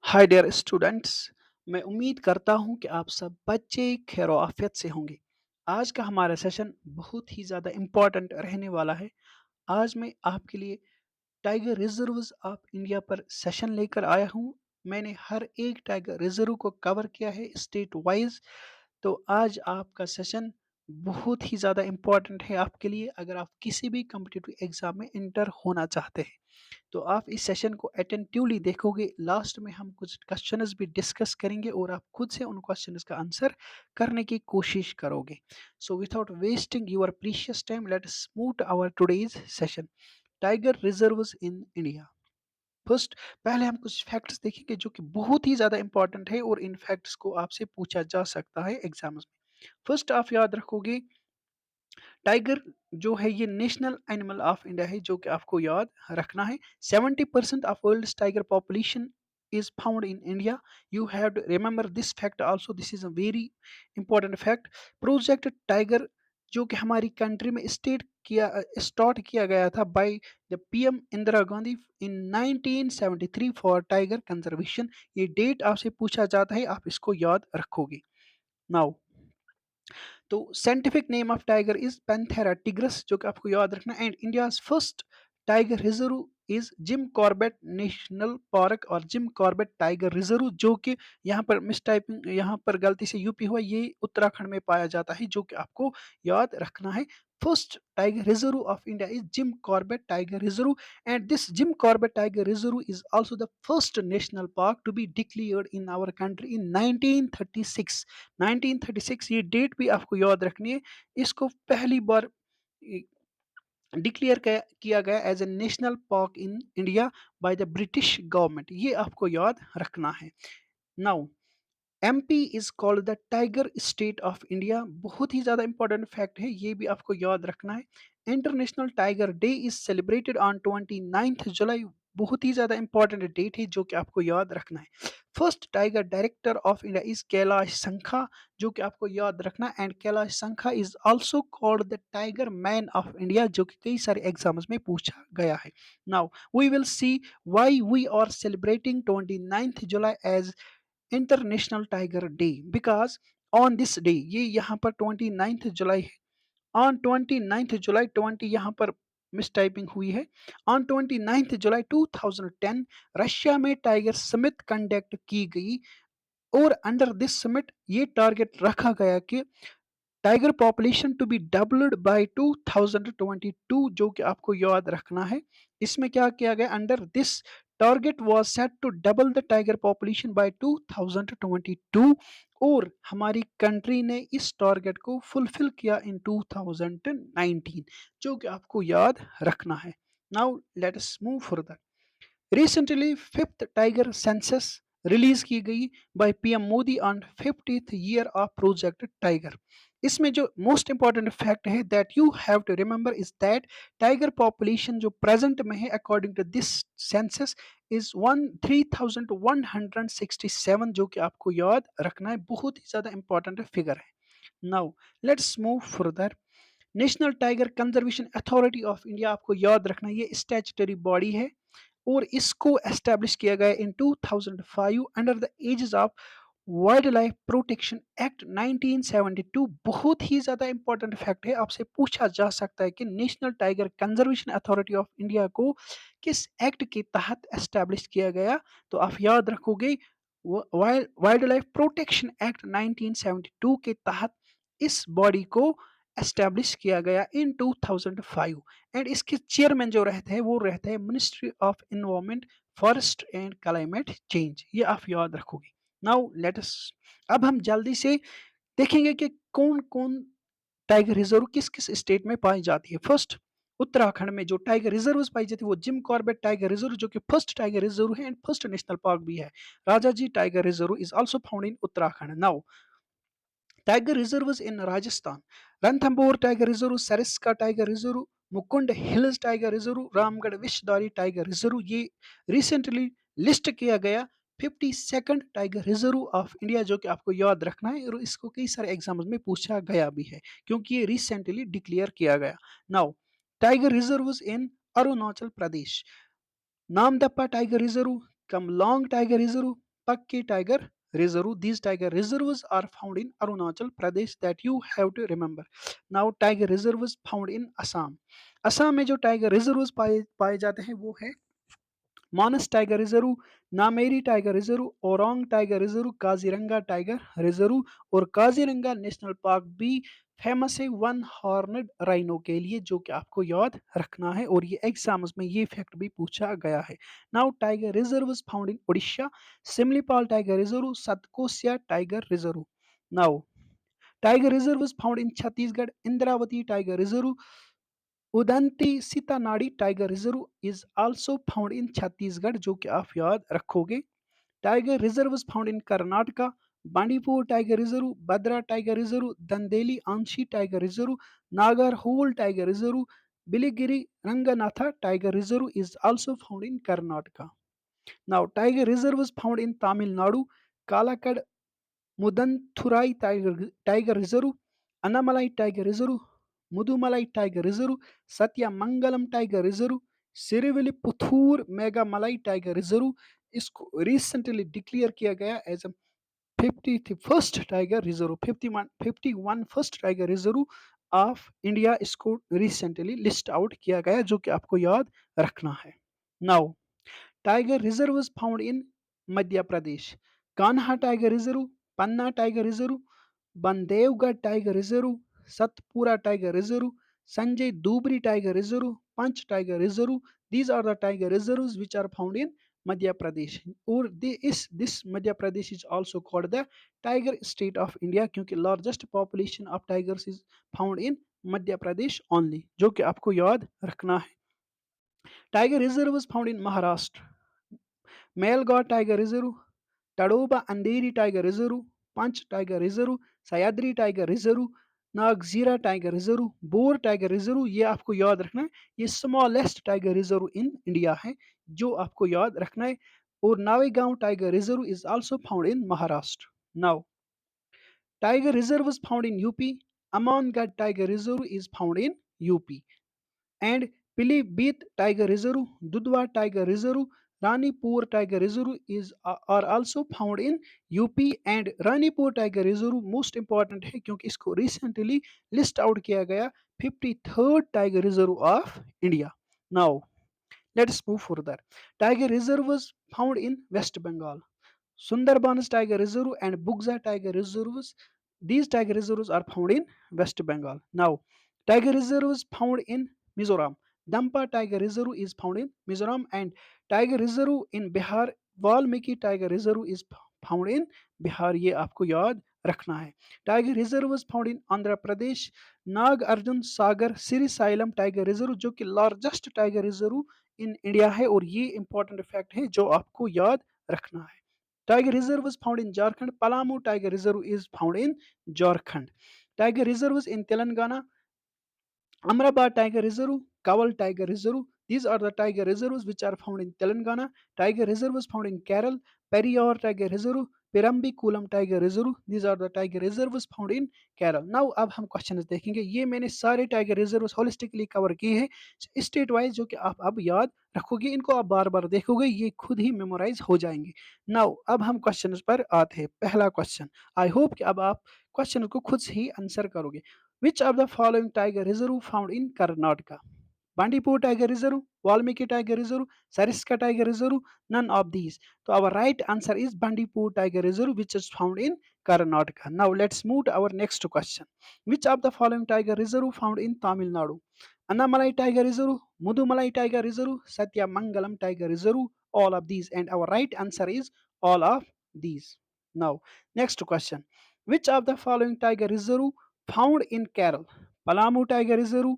Hi dear students. मैं उम्मीद करता हूं कि आप सब बच्चे खैर आफियत से होंगे। आज का हमारा सेशन बहुत ही ज़्यादा इम्पोर्टेंट रहने वाला है। आज मैं आपके लिए टाइगर रिजर्व्स ऑफ इंडिया पर सेशन लेकर आया हूं। मैंने हर एक टाइगर रिजर्व को कवर किया है स्टेट वाइज। तो आज आपका सेशन बहुत ही ज़्यादा इम्पोर्टेंट है आपके लिए, अगर आप किसी भी कम्पिटिटिव एग्जाम में इंटर होना चाहते हैं तो आप इस सेशन को अटेंटिवली देखोगे। लास्ट में हम कुछ क्वेश्चंस भी डिस्कस करेंगे और आप खुद से उन क्वेश्चंस का आंसर करने की कोशिश करोगे। So without wasting your precious time let's move to our today's session, tiger reserves in India. First, पहले हम कुछ फैक्ट्स देखेंगे जो कि बहुत ही ज्यादा इंपॉर्टेंट है और इन फैक्ट्स को आपसे पूछा जा सकता है एग्जाम्स में। फर्स्ट, आप याद रखोगे टाइगर जो है ये नेशनल एनिमल ऑफ इंडिया है, जो कि आपको याद रखना है। 70% of world tiger population is found in India. You have to remember this fact also. This is a very important fact. Project Tiger जो कि हमारी कंट्री में स्टार्ट किया गया था by the PM Indira Gandhi in 1973 for tiger conservation. ये date आपसे पूछा जाता है, आप इसको याद रखोगे। नाउ, तो scientific name of tiger is Panthera tigris, जो कि आपको याद रखना। And India's first tiger reserve is Jim Corbett national park और जिम कॉर्बेट टाइगर रिजर्व, जो कि यहाँ पर मिस टाइपिंग, यहाँ पर गलती से यूपी हुआ, ये उत्तराखंड में पाया जाता है, जो कि आपको याद रखना है। First tiger reserve of India is Jim Corbett tiger reserve, and this Jim Corbett Tiger Reserve is also the first national park to be declared in our country in 1936। 1936 ये डेट भी आपको याद रखनी है। इसको पहली बार डिक्लेयर किया गया as a national park in India by the British government, ये आपको याद रखना है। Now, MP is called the tiger state of India, बहुत ही ज्यादा इंपॉर्टेंट फैक्ट है, ये भी आपको याद रखना है। International tiger day is celebrated on 29 जुलाई, बहुत ही ज्यादा इंपॉर्टेंट डेट है जो कि आपको याद रखना है। First tiger director of India is Kailash Sankhala, जो कि आपको याद रखना। And Kailash Sankhala is also called the tiger man of India, जो कि कई सारे एग्जाम्स में पूछा गया है। Now we will see why we are celebrating 29 July as international tiger day, because on this day, ये यहाँ पर 29 जुलाई है। ऑन 29 जुलाई 20 यहाँ पर मिस टाइपिंग हुई है। ऑन 29 जुलाई 2010 रशिया में टाइगर समिट कंडक्ट की गई, और अंडर दिस समिट ये टारगेट रखा गया कि tiger population to be doubled by 2022, जो कि आपको याद रखना है। इसमें क्या किया गया, under this target was set to double the tiger population by 2022, और हमारी कंट्री ने इस टारगेट को फुलफिल किया इन 2019, जो कि आपको याद रखना है। Now let us move further. Recently fifth tiger census release की गई by PM Modi on 50th year of project tiger. इसमें जो मोस्ट इंपॉर्टेंट फैक्ट है that you have to remember is that tiger population जो प्रेजेंट में है according to this census is 3167, जो कि आपको याद रखना है, बहुत ही ज्यादा इंपॉर्टेंट फिगर है। Now let's move further. National tiger conservation authority of India, आपको याद रखना है, ये स्टैट्यूटरी बॉडी है और इसको एस्टेब्लिश किया गया in 2005 under the aegis of wildlife protection act 1972। बहुत ही ज्यादा इंपॉर्टेंट फैक्ट है, आपसे पूछा जा सकता है कि national tiger conservation authority of India को किस एक्ट के तहत एस्टेब्लिश किया गया, तो आप याद रखोगे वाइल्ड लाइफ प्रोटेक्शन एक्ट 1972 के तहत इस बॉडी को एस्टेब्लिश किया गया इन 2005। एंड इसके चेयरमैन जो रहते हैं वो रहते हैं ministry of environment, forest and climate change, ये आप याद रखोगे। नाउ लेट अस, अब हम जल्दी से देखेंगे कि कौन कौन टाइगर रिजर्व किस किस स्टेट में पाई जाती है। फर्स्ट, उत्तराखंड में जो टाइगर रिजर्व पाई जाती है वो जिम कॉर्बेट टाइगर रिजर्व, जो कि फर्स्ट टाइगर रिजर्व है एंड फर्स्ट नेशनल पार्क भी है। Rajaji tiger reserve is also found in Uttarakhand. Now tiger reserve in Rajasthan, Ranthambore tiger reserve, Sariska tiger reserve, Mukundra hills tiger reserve, Ramgarh Vishdhari tiger reserve, ये recently list किया गया 52nd tiger reserve of India, जो कि आपको याद रखना है और इसको कई सारे एग्जाम्स में पूछा गया भी है क्योंकि ये रिसेंटली डिक्लेयर किया गया। Now tiger reserve in Arunachal Pradesh, Namdapha tiger reserve, Kamlang tiger reserve, Pakki Tiger Reserve. These tiger reserves are found in Arunachal Pradesh that you have to remember. Now tiger reserves found in Assam. Assam में जो tiger reserve पाए जाते हैं वो है Manas tiger reserve, Nameri tiger reserve, Orang tiger reserve, Kaziranga tiger reserve. और Kaziranga national park भी famous है वन हॉर्नड राइनो के लिए, जो कि आपको याद रखना है और ये एग्जाम्स में ये फैक्ट भी पूछा गया है। Now tiger reserve found in Orissa, Similipal tiger reserve, Satkosia tiger reserve. Now tiger reserve found in Chhattisgarh, Indravati tiger reserve, Udanti Sitanadi tiger reserve is also found in Chhattisgarh, जो कि आप याद रखोगे। Tiger reserve found in Karnataka, Bandipur tiger reserve, Bhadra tiger reserve, Dandeli Anshi tiger reserve, Nagarhole tiger reserve, Biligiri Ranganatha tiger reserve is also found in Karnataka. Now tiger reserve found in Tamil Nadu, Kalakad Mundanthurai tiger reserve, Anamalai tiger reserve, Mudumalai tiger reserve, Sathyamangalam tiger reserve, Srivilliputhur Megamalai tiger reserve. इसको recently declare किया गया as a 51st tiger reserve, 51 first tiger reserve of India. इसको recently list out किया गया जो कि आपको याद रखना है। Now tiger reserve found in Madhya Pradesh, Kanha tiger reserve, Panna tiger reserve, Bandhavgarh tiger reserve, Satpura tiger reserve, Sanjay Dubri tiger reserve, Pench tiger reserve. These are the tiger reserves which are found in Madhya Pradesh. और this Madhya Pradesh is also called the tiger state of India, क्योंकि largest population of tigers is found in Madhya Pradesh only, जो कि आपको याद रखना है। Tiger reserve found in Maharashtra, Melghat tiger reserve, Tadoba Andhari tiger reserve, Pench tiger reserve, Sahyadri tiger reserve, Nagzira tiger reserve, Bor tiger reserve. ये आपको याद रखना है, ये smallest tiger reserve in India है, जो आपको याद रखना है। और Navegaon tiger reserve is also found in Maharashtra. Now tiger reserve found in UP, Amangarh tiger reserve is found in UP and Pilibhit Tiger Reserve, Dudhwa Tiger Reserve, Ranipur Tiger Reserve are also found in UP. And Ranipur tiger reserve most important है क्योंकि इसको recently list out किया गया 53rd tiger reserve of India. Now let's move further. Tiger reserves found in West Bengal, Sundarbans Tiger Reserve and Bugza Tiger Reserves. These tiger reserves are found in West Bengal. Now, tiger reserves found in Mizoram. Dampa Tiger Reserve is found in Mizoram and Tiger Reserve in Bihar. Valmiki Tiger Reserve is found in Bihar. ये आपको याद रखना है। Tiger reserve found in Andhra Pradesh, Nagarjuna Sagar Srisailam tiger reserve, जो कि largest tiger reserve in India है और ये इंपॉर्टेंट फैक्ट है जो आपको याद रखना है। Tiger Reserve is found in Jharkhand. Palamu Tiger Reserve is found in Jharkhand. Tiger Reserves in Telangana. Amrabad Tiger Reserve, Kawal Tiger Reserve. These are the tiger reserves which are found in Telangana. Tiger reserves found in Kerala. Periyar Tiger Reserve, Pirambi Kulam Tiger Reserve. These are the tiger reserves found in Kerala. Now अब हम questions देखेंगे। ये मैंने सारे tiger reserves holistically cover किए हैं state wise, जो कि आप अब याद रखोगे, इनको आप बार बार देखोगे, ये खुद ही मेमोराइज हो जाएंगे। नाउ अब हम क्वेश्चंस पर आते हैं। पहला क्वेश्चन, आई होप कि अब आप क्वेश्चन को खुद से ही आंसर करोगे। Which of the following tiger reserve found in Karnataka? Bandipur Tiger Reserve, Valmiki Tiger Reserve, Sariska Tiger Reserve, none of these. So our right answer is Bandipur Tiger Reserve, which is found in Karnataka. Now let's move to our next question. Which of the following tiger reserve found in Tamil Nadu? Annamalai Tiger Reserve, Mudumalai Tiger Reserve, Satyamangalam Tiger Reserve, all of these. And our right answer is all of these. Now, next question. Which of the following tiger reserve found in Kerala? Palamu Tiger Reserve,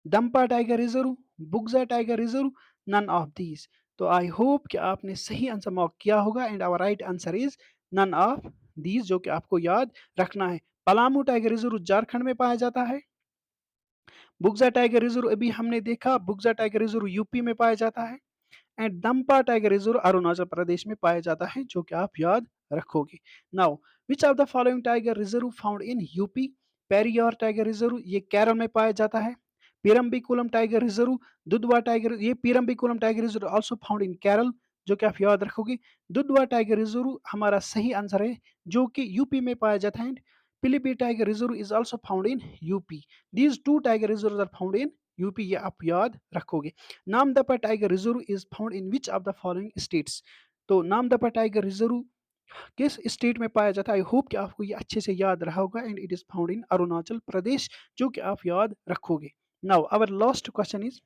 Dampa tiger reserve, Buxa tiger reserve, none of these. तो I hope कि आपने सही answer mark किया होगा and our right answer is none of these, जो कि आपको याद रखना है। पलामू टाइगर रिजर्व झारखंड में पाया जाता है। बुगजा टाइगर रिजर्व अभी हमने देखा, बुगजा टाइगर रिजर्व यूपी में पाया जाता है। And Dampa tiger reserve Arunachal Pradesh में पाया जाता है, जो कि आप याद रखोगे। Now which of the following tiger reserve found in UP? Periyar tiger reserve, ये केरल में पाया जाता है। Parambikulam tiger reserve, Dudhwa tiger, ये Parambikulam tiger reserve also found in Kerala. जो कि आप याद रखोगे। दुधवा टाइगर रिज़र्व हमारा सही आंसर है, जो कि यूपी में पाया जाता है। And Pilibhit tiger reserve is also found in UP. These 2 tiger reserves are found in UP, ये आप याद रखोगे। Namdapha tiger reserve is found in which of the following states? तो नामदफा टाइगर रिज़र्व किस स्टेट में पाया जाता है? आई होप कि आपको ये अच्छे से याद रहा होगा। And it is found in Arunachal Pradesh, जो कि आप याद रखोगे। Now our last question is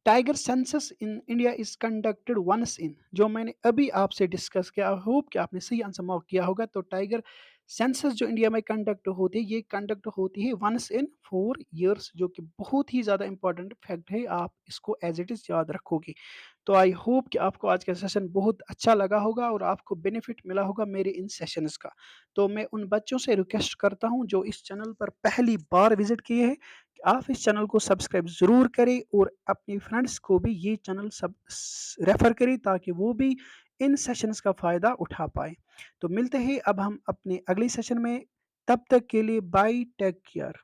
tiger census in India is conducted once in, जो मैंने अभी आपसे डिस्कस किया। आई होप कि आपने सही आंसर मार्क किया होगा। तो टाइगर सेंसस जो इंडिया में कंडक्ट होती है, ये कंडक्ट होती है वंस इन 4 ईयर्स, जो कि बहुत ही ज़्यादा इंपॉर्टेंट फैक्ट है। आप इसको एज इट इज़ याद रखोगे। तो आई होप कि आपको आज का सेशन बहुत अच्छा लगा होगा और आपको बेनिफिट मिला होगा मेरे इन सेशंस का। तो मैं उन बच्चों से रिक्वेस्ट करता हूँ जो इस चैनल पर पहली बार विजिट किए हैं कि आप इस चैनल को सब्सक्राइब ज़रूर करें और अपने फ्रेंड्स को भी ये चैनल सब रेफ़र करें, ताकि वो भी इन सेशंस का फ़ायदा उठा पाएँ। तो मिलते हैं अब हम अपने अगले सेशन में, तब तक के लिए बाय, टेक केयर।